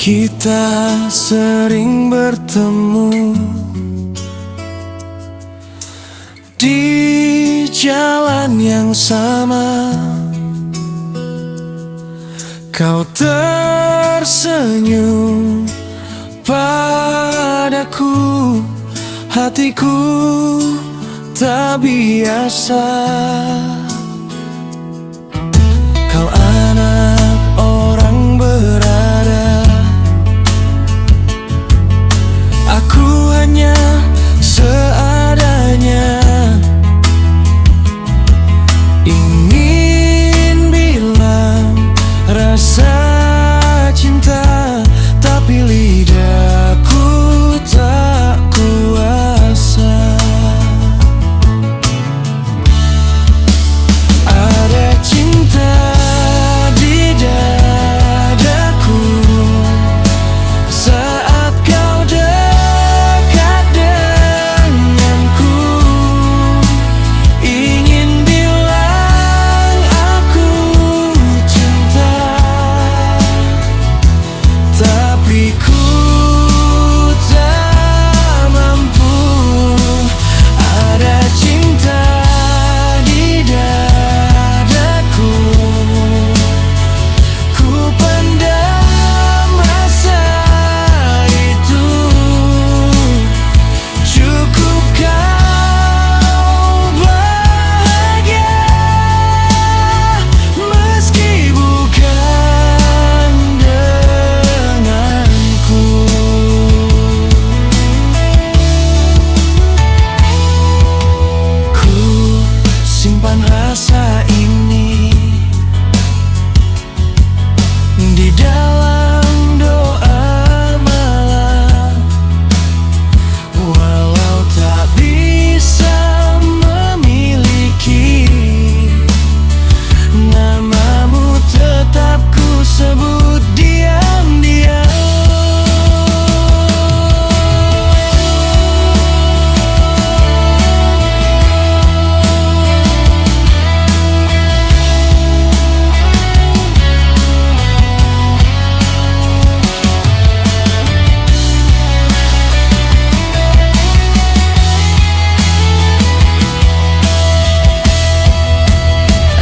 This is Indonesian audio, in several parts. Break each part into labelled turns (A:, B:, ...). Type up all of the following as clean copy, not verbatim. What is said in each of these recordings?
A: Kita sering bertemu di jalan yang sama. Kau tersenyum padaku, hatiku tak biasa. Kau anak orang berada, aku hanya seadanya. Ingin bilang rasa cinta, tapi lidahku tak kuasa. Ada cinta di dadaku saat kau dekat denganku. Ingin bilang aku cinta, tapi ku tak mampu. Ada cinta di dadaku, ku pendam rasa itu. Cukup kau bahagia, meski bukan denganku. Ku simpan rasa ini di dalam doa malam, walau tak bisa memiliki namamu, tetap ku sebut diam-diam.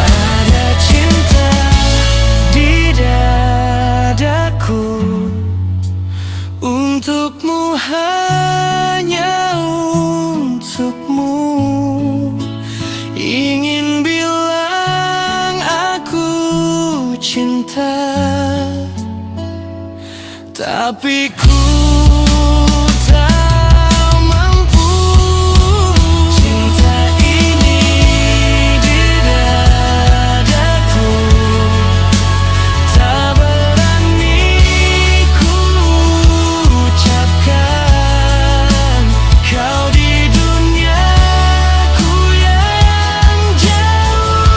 A: Ada cinta di dadaku, untukmu, hanya untukmu. Ingin bilang aku cinta, tapi ku tak mampu. Cinta ini di dadaku, tak berani ku ucapkan. Kau di duniaku yang jauh,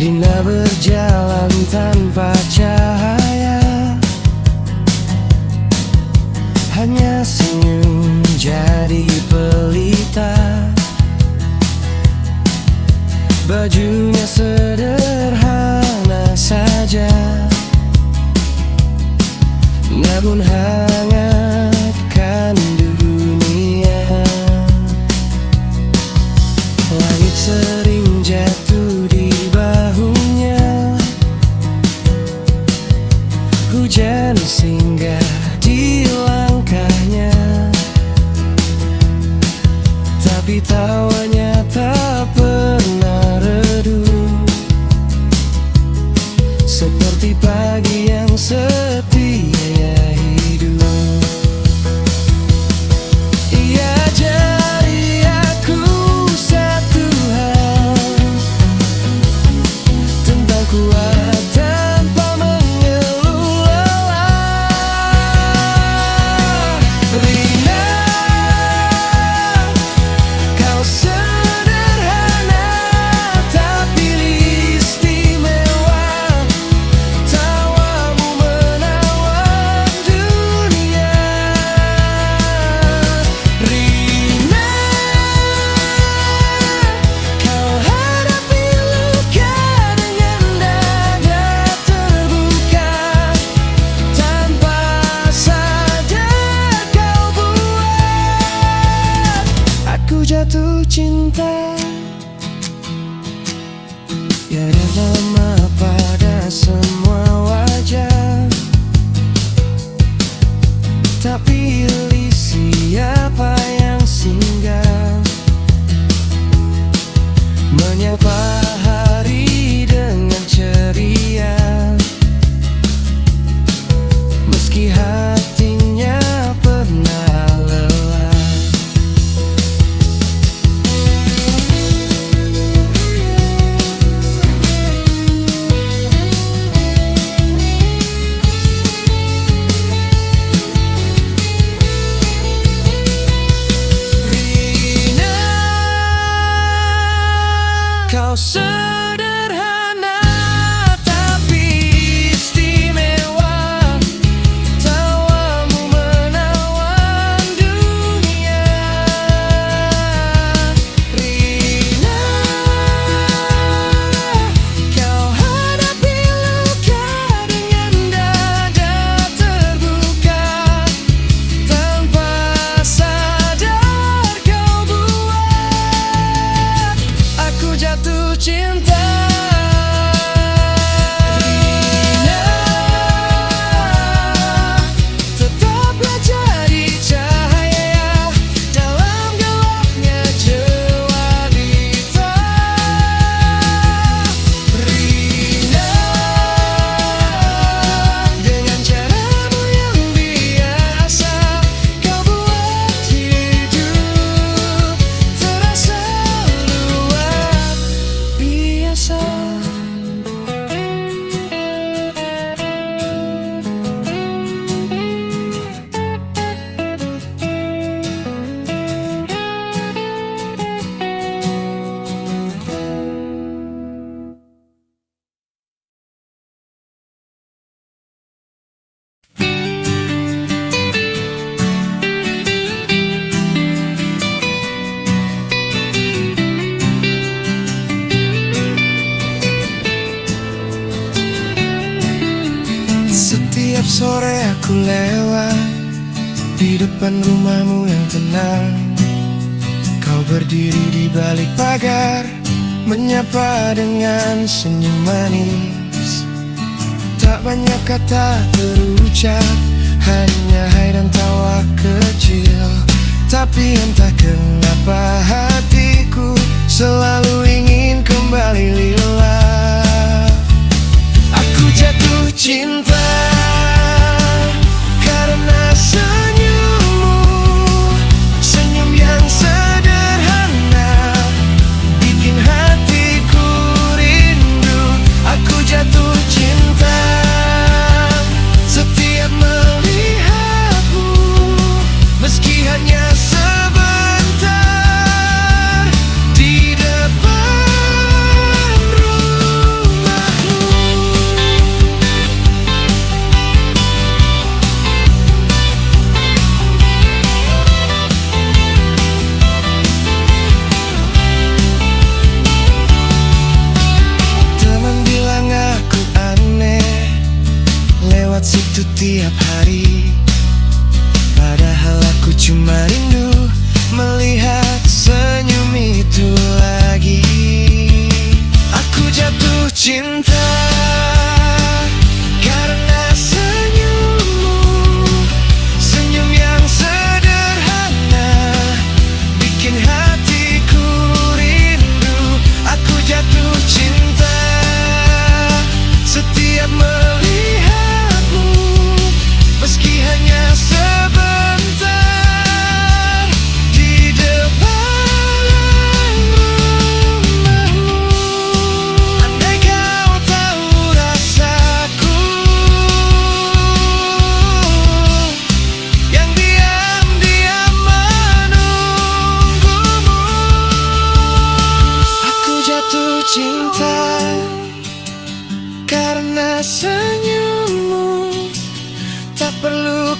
A: Rina berjalan tanpa cahaya, hanya senyum jadi pelita. Bajunya sederhana saja, namun hangatkan dunia. Langit sering jatuh di bahunya, hujan singgah di langkahnya, tapi tawanya tak pernah redup, seperti pagi yang setia hidup. Ia ajari aku satu hal tentang kuat tanpa mengeluh lelah. Rina, kau sederhana tapi istimewa. Tawamu menawan dunia. Rina, kau hadapi luka dengan dada terbuka. Tanpa sadar kau buat aku jatuh cinta. Ya lama pada semua wajah, tak pilih siapa yang singgah, menyapa hari dengan ceria, meski hatinya pernah lelah. Rina, kau sederhana tapi istimewa. Tawamu menawan dunia. Rina, kau hadapi luka dengan dada terbuka. Tanpa sadar kau buat aku jatuh cinta. Rina, tetaplah jadi cahaya dalam gelapnya jelita. Rina, dengan caramu yang biasa, kau buat hidup terasa luar biasa. Setiap sore aku lewat di depan rumahmu yang tenang. Kau berdiri di balik pagar, menyapa dengan senyum manis. Tak banyak kata terucap, hanya hai dan tawa kecil. Tapi entah kenapa hatiku selalu ingin kembali lila. Aku jatuh cinta karena senyummu, senyum yang sederhana bikin hatiku rindu. Aku jatuh cinta setiap melihatmu, meski hanya sebentar.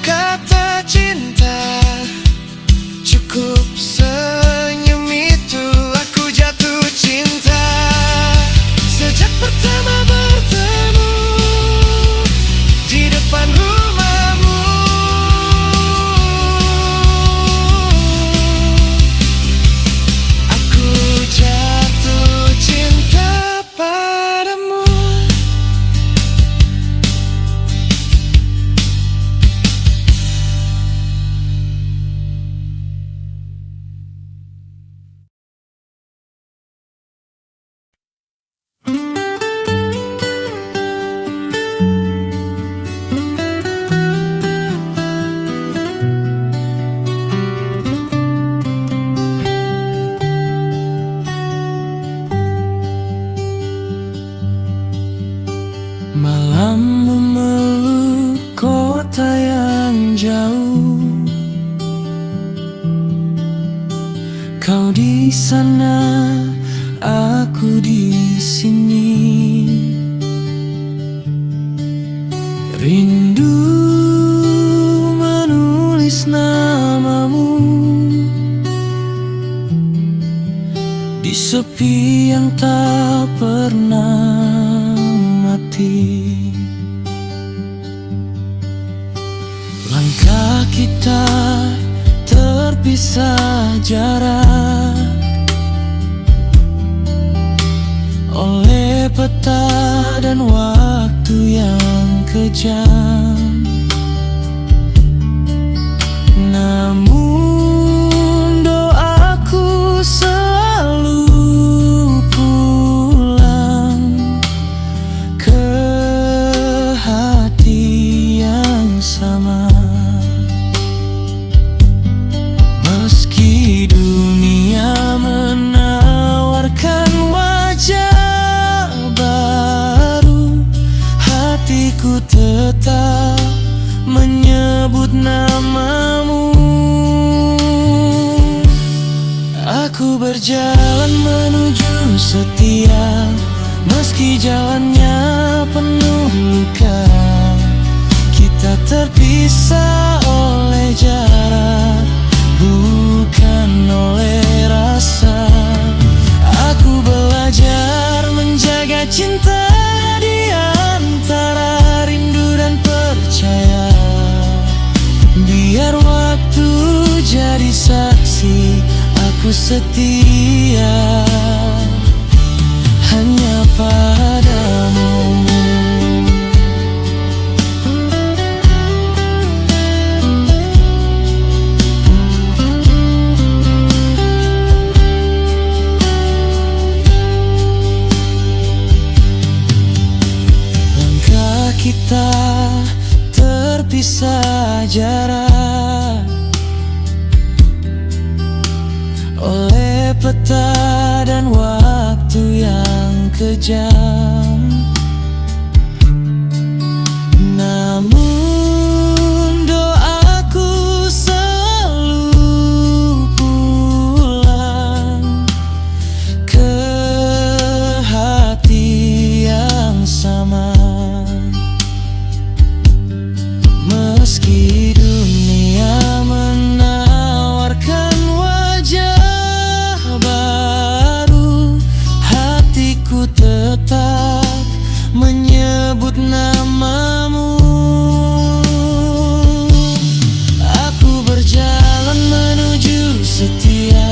A: kata cinta, cukup senyum itu aku jatuh cinta. Sejak pertama bertemu di depan rumahmu, aku jatuh cinta padamu. Malam memeluk kota yang jauh, kau di sana, aku di sini. Rindu menulis namamu di sepi yang tak pernah mati. Langkah kita terpisah jarak oleh peta dan waktu yang kejam. Namun doaku selalu pulang ke hati yang sama. Meski dunia menawarkan wajah baru, hatiku tetap menyebut namamu. Aku berjalan menuju setia, meski jalannya penuh luka. Kita terpisah oleh jarak, bukan oleh rasa. Aku belajar menjaga cinta di antara rindu dan percaya. Biar waktu jadi saksi, aku setia hanya padamu. Langkah kita terpisah jarak oleh peta dan waktu yang kejam. Namun doaku selalu pulang ke hati yang sama. Meski dunia menawarkan wajah baru, hatiku tetap menyebut namamu. Aku berjalan menuju setia,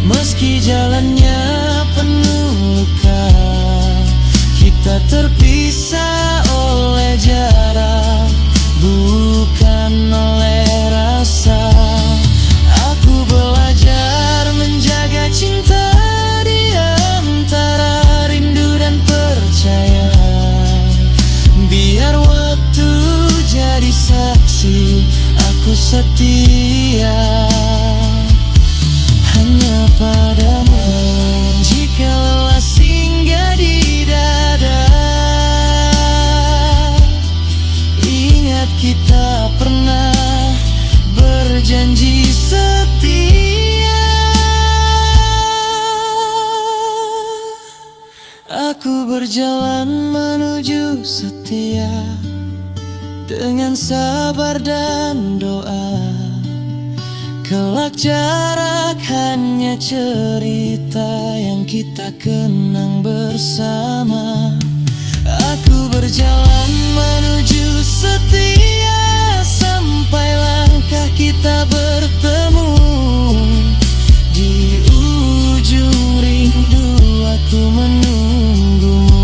A: meski jalannya penuh luka. Kita terpisah oleh jarak, bukan oleh rasa. Aku belajar menjaga cinta di antara rindu dan percaya. Biar waktu jadi saksi, aku setia hanya padamu. Jika lelah singgah di dada, ingat kita pernah berjanji setia. Aku berjalan menuju setia dengan sabar dan doa. Kelak jarak hanya cerita yang kita kenang bersama. Aku berjalan menuju setia sampai langkah kita bertemu. Di ujung rindu aku menunggumu.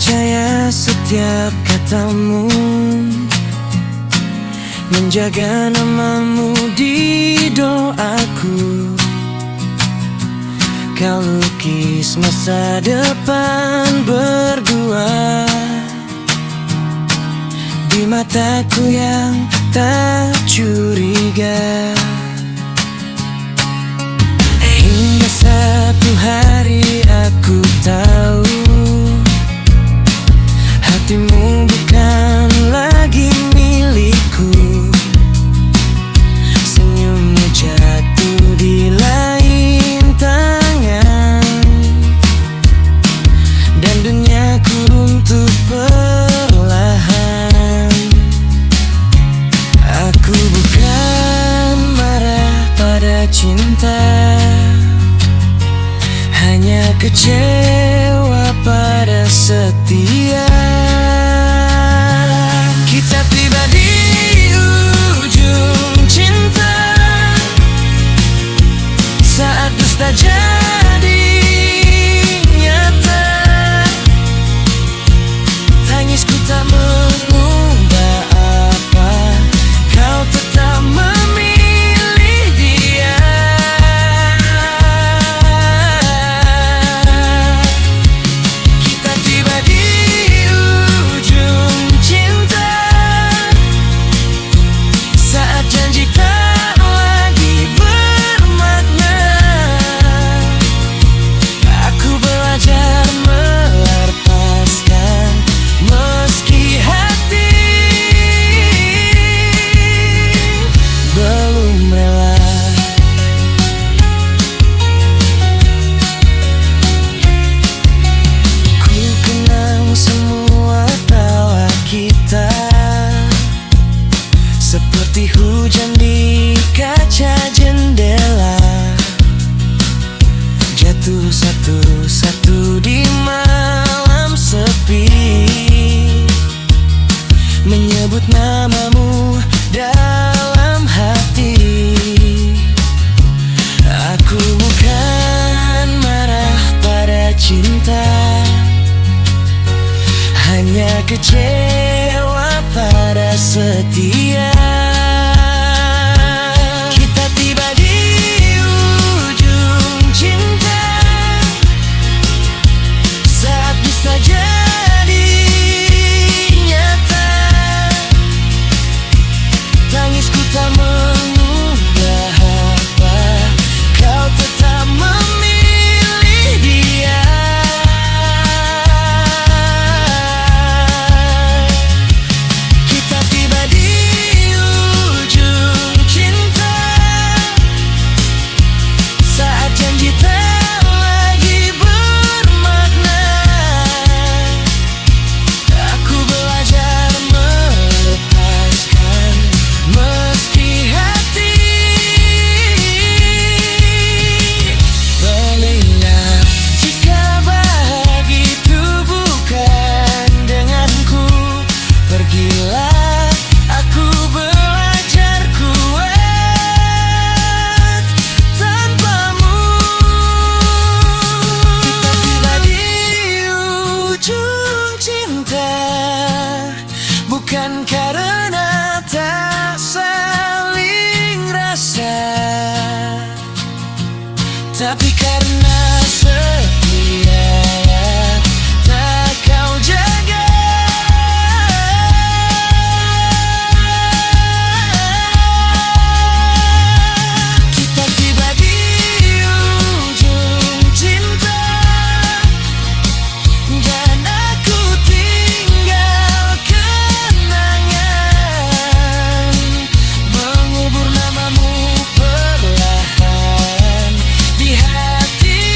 A: percaya setiap katamu, menjaga namamu di doaku. Kau lukis masa depan berdua di mataku yang tak curiga. Hingga satu hari aku tahu hatimu bukan lagi milikku. Senyummu jatuh di lain tangan dan duniaku runtuh perlahan. Aku bukan marah pada cinta, hanya kecewa pada setia. Kita tiba di ujung cinta, saat dusta jadi nyata. Tangisku tak mengubah apa, kau tetap memilih dia. Kita tiba di ujung cinta, saat janji tak lagi bermakna. Aku belajar melepaskan meski hati belum rela. Ku kenang semua tawa kita, seperti hujan di kaca jendela, jatuh satu-satu di malam sepi, menyebut namamu dalam hati. Aku bukan marah pada cinta, hanya kecewa pada setia. Kita tiba di ujung cinta, saat bisa jadi nyata. Tangisku tak mengubah apa, kau tetap memilih dia. Kita tiba di ujung cinta, saat janji tak lagi bermakna. Aku belajar melepaskan meski hati mengingat. Jika bahagia itu bukan denganku, pergilah, aku belajar kuat tanpamu. Kita tiba di ujung cinta, bukan karena tak saling rasa, tapi karena setia tak kau jaga. Kita tiba di ujung cinta, dan aku tinggal kenangan, mengubur namamu perlahan di hati.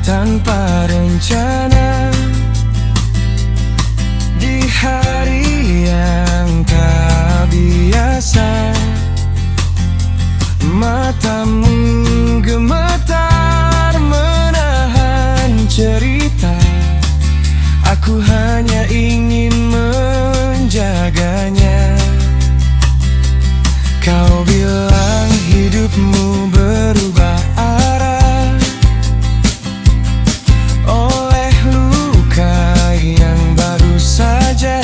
B: tanpa rencana. Di hari yang tak biasa, matamu gemetar menahan cerita. Aku hanya ingin menjaganya. Kau bilang hidupmu berubah arah oleh luka yang baru saja.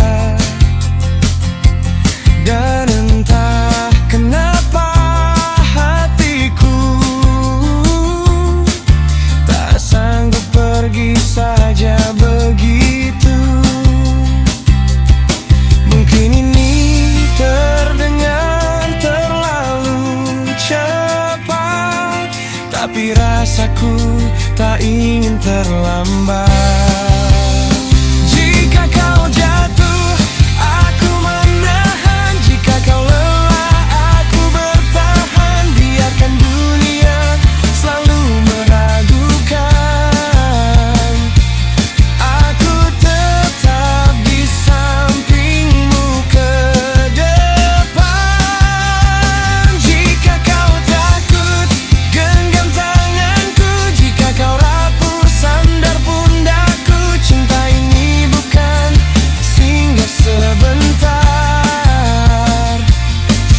B: Dan entah kenapa hatiku tak sanggup pergi saja begitu. Mungkin ini terdengar terlalu cepat, tapi rasaku tak ingin terlambat. Jika kau jatuh, aku menahan. Jika kau lelah, aku bertahan. Biarkan dunia selalu meragukan, aku tetap di sampingmu ke depan. Jika kau takut, genggam tanganku. Jika kau rapuh, sandar pundakku. Cinta ini bukan singgah sebentar,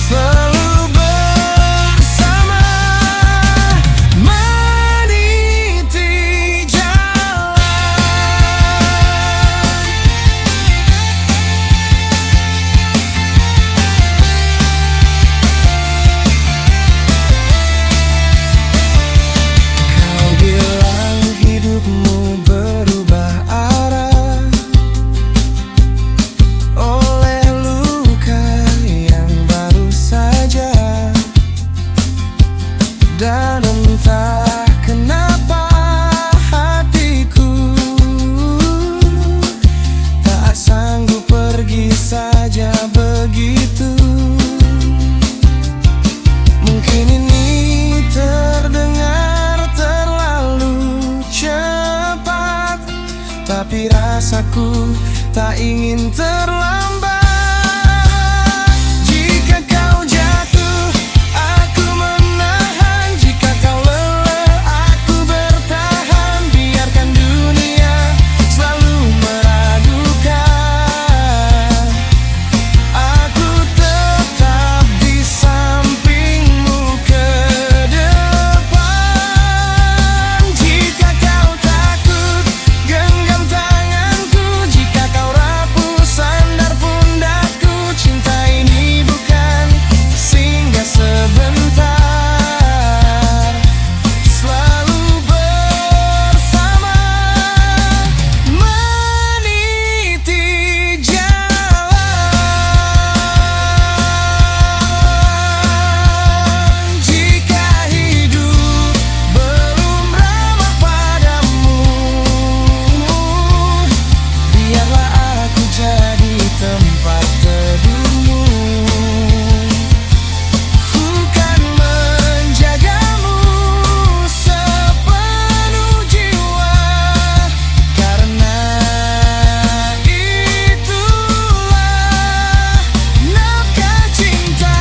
B: selalu bersama, meniti jalan. Kau bilang hidupmu berubah arah oleh luka yang baru saja. Dan entah kenapa hatiku tak sanggup pergi saja begitu. Mungkin ini terdengar terlalu cepat, tapi rasaku tak ingin terlambat. Jika kau jatuh, aku menahan. Jika kau lelah, aku bertahan. Biarkan dunia selalu meragukan, aku tetap di sampingmu ke depan. Jika kau takut, genggam tanganku. Jika kau rapuh, sandar pundakku. Cinta ini bukan singgah sebentar, selalu bersama, meniti jalan. Jika hidup belum ramah padamu, biarlah aku jadi tempat teduhmu. Ku kan menjagamu sepenuh jiwa, karena itulah nafkah cinta.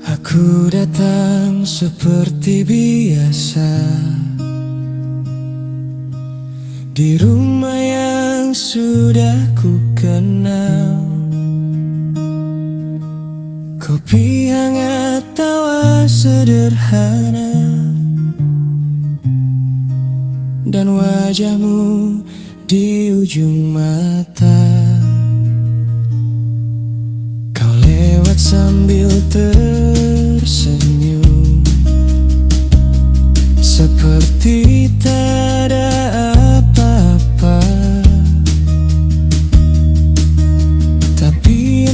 B: Aku datang seperti biasa di rumah yang sudah ku kenal. Kopi hangat, tawa sederhana, dan wajahmu di ujung mata. Kau lewat sambil tersenyum, seperti tak ada apa-apa. Tapi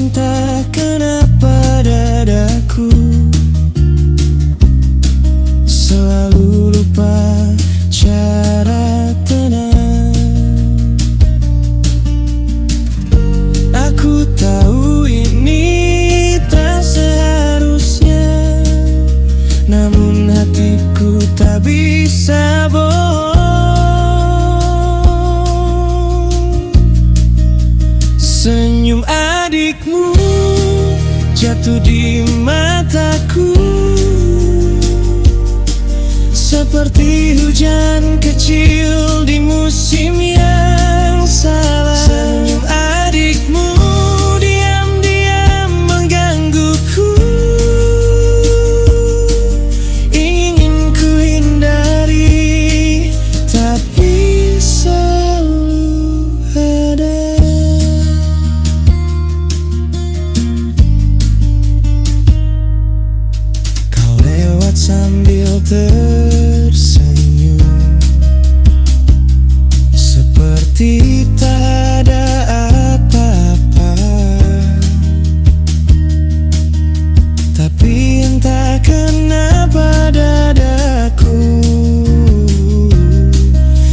B: Senyum adikmu jatuh di mataku, seperti hujan kecil di musim yang salah. Senyum adikmu diam-diam menggangguku, ingin ku hindari, tapi selalu ada. Kau lewat sambil tersenyum, seperti tak ada apa-apa. Tapi entah kenapa dadaku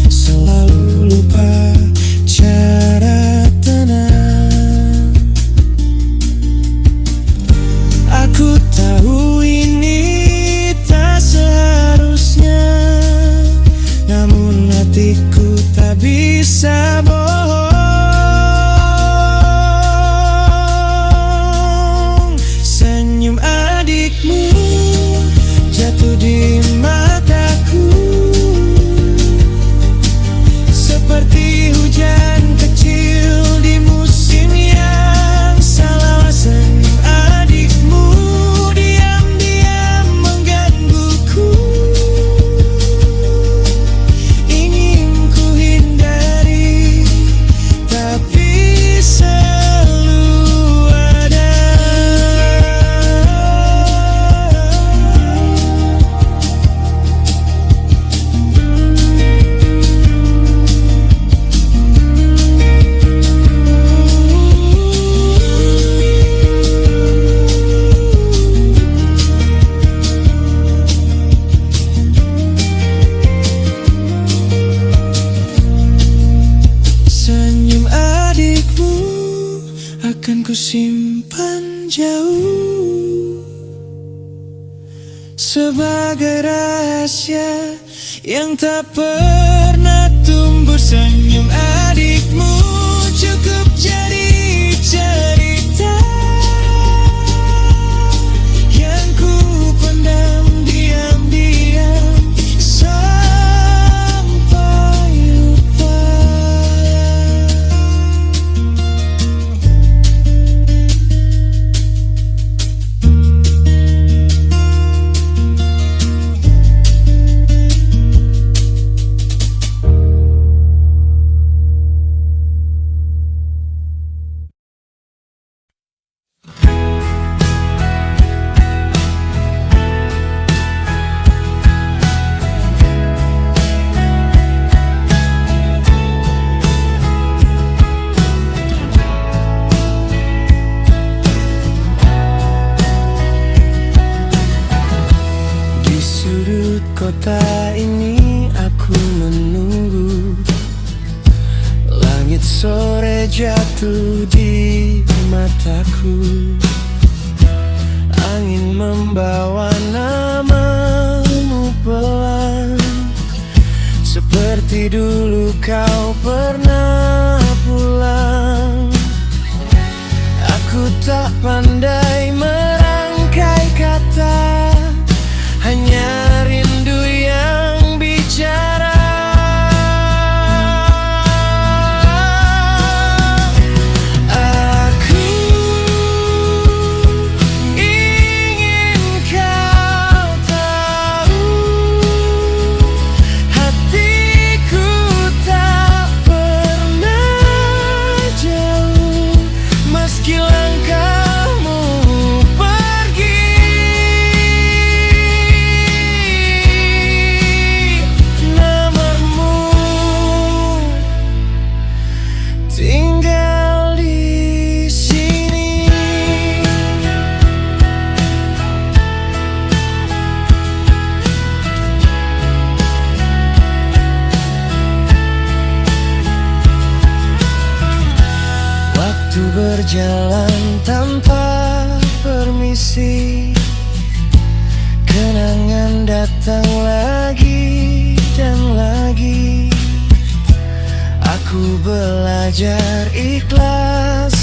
B: selalu lupa cara tenang. Aku tahu ini tak seharusnya, namun hatiku tak bisa bohong. Senyum adikmu jatuh di mataku, seperti hujan kecil di musim yang salah. Senyum adikmu diam-diam menggangguku, ingin ku hindari, tapi selalu ada. Senyum adikmu akan ku simpan jauh, sebagai rahasia yang tak pernah tumbuh. Senyum adikmu cukup jadi cerita yang ku pendam diam-diam sampai lupa. Di sudut kota ini aku menunggu, langit sore jatuh di mataku, angin membawa namamu pelan, seperti dulu kau pernah pulang. Aku tak pandai merangkai kata, hanya rindu yang bicara. Aku ingin kau tahu, hatiku tak pernah jauh, meski langkahmu pergi. Nomormu tinggal di sini. Waktu berjalan tanpa permisi, kenangan datang lagi dan lagi. Aku belajar ikhlas